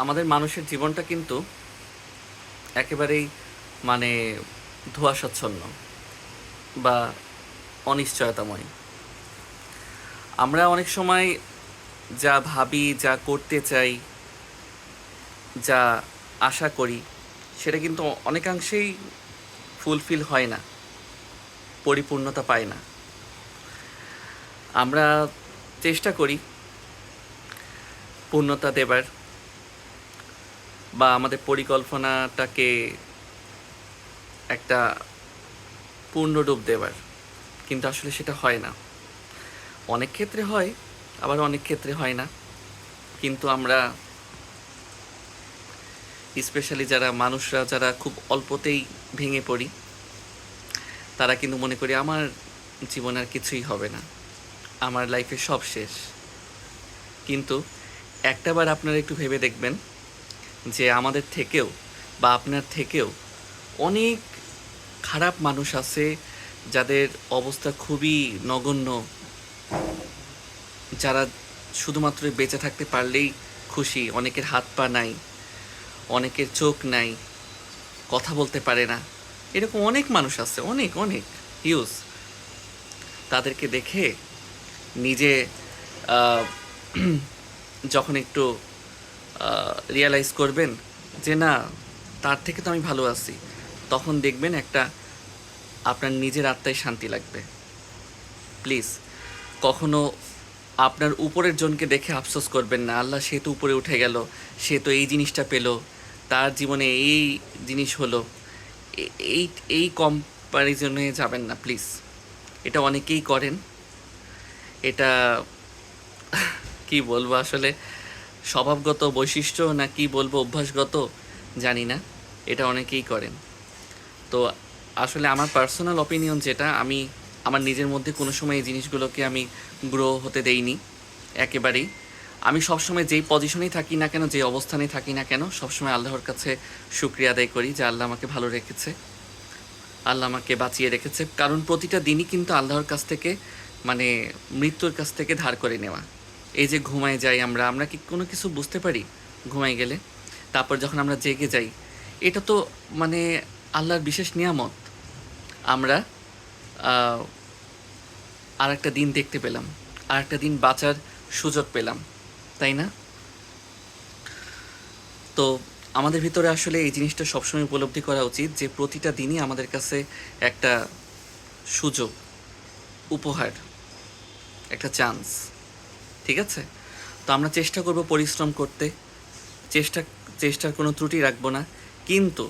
আমাদের মানুষের জীবনটা কিন্তু একেবারেই মানে ধোঁয়াশাচ্ছন্ন বা অনিশ্চয়তাময়। আমরা অনেক সময় যা ভাবি, যা করতে চাই, যা আশা করি, সেটা কিন্তু অনেকাংশেই ফুলফিল হয় না, পরিপূর্ণতা পায় না। আমরা চেষ্টা করি পূর্ণতা দেবার বা আমাদের পরিকল্পনাটাকে একটা পূর্ণরূপ দেবার, কিন্তু আসলে সেটা হয় না। অনেক ক্ষেত্রে হয়, আবার অনেক ক্ষেত্রে হয় না। কিন্তু আমরা স্পেশালি মানুষরা যারা খুব অল্পতেই ভেঙে পড়ি, তারা কিন্তু মনে করি আমার জীবনে আর কিছুই হবে না, আমার লাইফে সব শেষ। কিন্তু একটাবার আপনারা একটু ভেবে দেখবেন যে আমাদের থেকেও বা আপনার থেকেও অনেক খারাপ মানুষ আছে, যাদের অবস্থা খুবই নগণ্য, যারা শুধুমাত্র বেঁচে থাকতে পারলেই খুশি। অনেকের হাত পা নাই, অনেকের চোখ নাই, কথা বলতে পারে না। এরকম অনেক মানুষ আছে, অনেক অনেক হিউজ। তাদেরকে দেখে নিজে আহ, যখন একটু রিয়ালাইজ করবেন যে না, তার থেকে তো আমি ভালো আছি, তখন দেখবেন একটা আপনার নিজের আত্মায় শান্তি লাগবে। প্লিজ কখনো আপনার উপরের জনকে দেখে আফসোস করবেন না, আল্লাহ সে তো উপরে উঠে গেল, সে তো এই জিনিসটা পেল, তার জীবনে এই জিনিস হলো। এই এই কম্প্যারিজনে যাবেন না প্লিজ। এটা অনেকেই করেন। এটা কি বলবো আসলে, স্বভাবগত বৈশিষ্ট্য না কি বলবো, অভ্যাসগত, জানি না। এটা অনেকেই করেন। তো আসলে আমার পার্সোনাল অপিনিয়ন যেটা, আমি আমার নিজের মধ্যে কোনো সময় এই জিনিসগুলোকে আমি গ্রো হতে দেইনি একেবারেই। আমি সবসময় যেই পজিশনেই থাকি না কেন, যে অবস্থানেই থাকি না কেন, সবসময় আল্লাহর কাছে শুকরিয়া আদায় করি যে আল্লাহ আমাকে ভালো রেখেছে, আল্লাহ আমাকে বাঁচিয়ে রেখেছে। কারণ প্রতিটা দিনই কিন্তু আল্লাহর কাছ থেকে মানে মৃত্যুর কাছ থেকে ধার করে নেওয়া। এই যে ঘুমায় যাই আমরা, আমরা কি কোনো কিছু বুঝতে পারি ঘুমাই গেলে? তারপর যখন আমরা জেগে যাই, এটা তো মানে আল্লাহর বিশেষ নিয়ামত। আমরা আর একটা দিন দেখতে পেলাম, আর একটা দিন বাঁচার সুযোগ পেলাম, তাই না? তো আমাদের ভিতরে আসলে এই জিনিসটা সবসময় উপলব্ধি করা উচিত যে প্রতিটা দিনই আমাদের কাছে একটা সুযোগ, উপহার, একটা চান্স। ঠিক আছে? তো আমরা চেষ্টা করব পরিশ্রম করতে, চেষ্টা চেষ্টার কোনো ত্রুটি রাখবো না। কিন্তু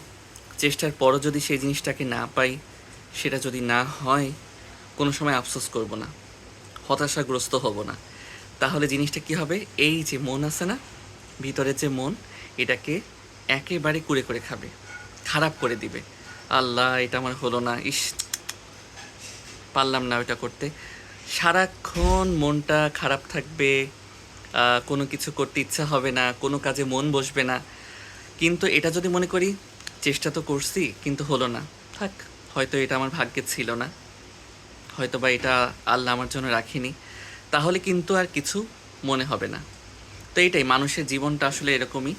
চেষ্টার পরও যদি সেই জিনিসটাকে না পাই, সেটা যদি না হয়, কোনো সময় আফসোস করব না, হতাশাগ্রস্ত হব না। তাহলে জিনিসটা কি হবে, এই যে মন আছে না, ভিতরের যে মন, এটাকে একেবারে কুড়ে করে খাবে, খারাপ করে দিবে। আল্লাহ, এটা আমার হলো না, ইস, পারলাম না ওটা করতে। সারাক্ষণ মনটা খারাপ থাকবে, কোনো কিছু করতে ইচ্ছা হবে না, কোনো কাজে মন বসবে না। কিন্তু এটা যদি মনে করি চেষ্টা তো করছি কিন্তু হলো না, থাক, হয়তো এটা আমার ভাগ্যে ছিল না, হয়তো বা এটা আল্লাহ আমার জন্য রাখিনি, তাহলে কিন্তু আর কিছু মনে হবে না। তো এইটাই, মানুষের জীবনটা আসলে এরকমই।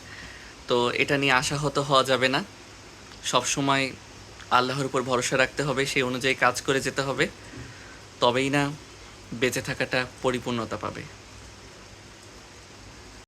তো এটা নিয়ে আশাহত হওয়া যাবে না। সব সময় আল্লাহর উপর ভরসা রাখতে হবে, সেই অনুযায়ী কাজ করে যেতে হবে। তবেই না বেঁচে থাকাটা পরিপূর্ণতা পাবে।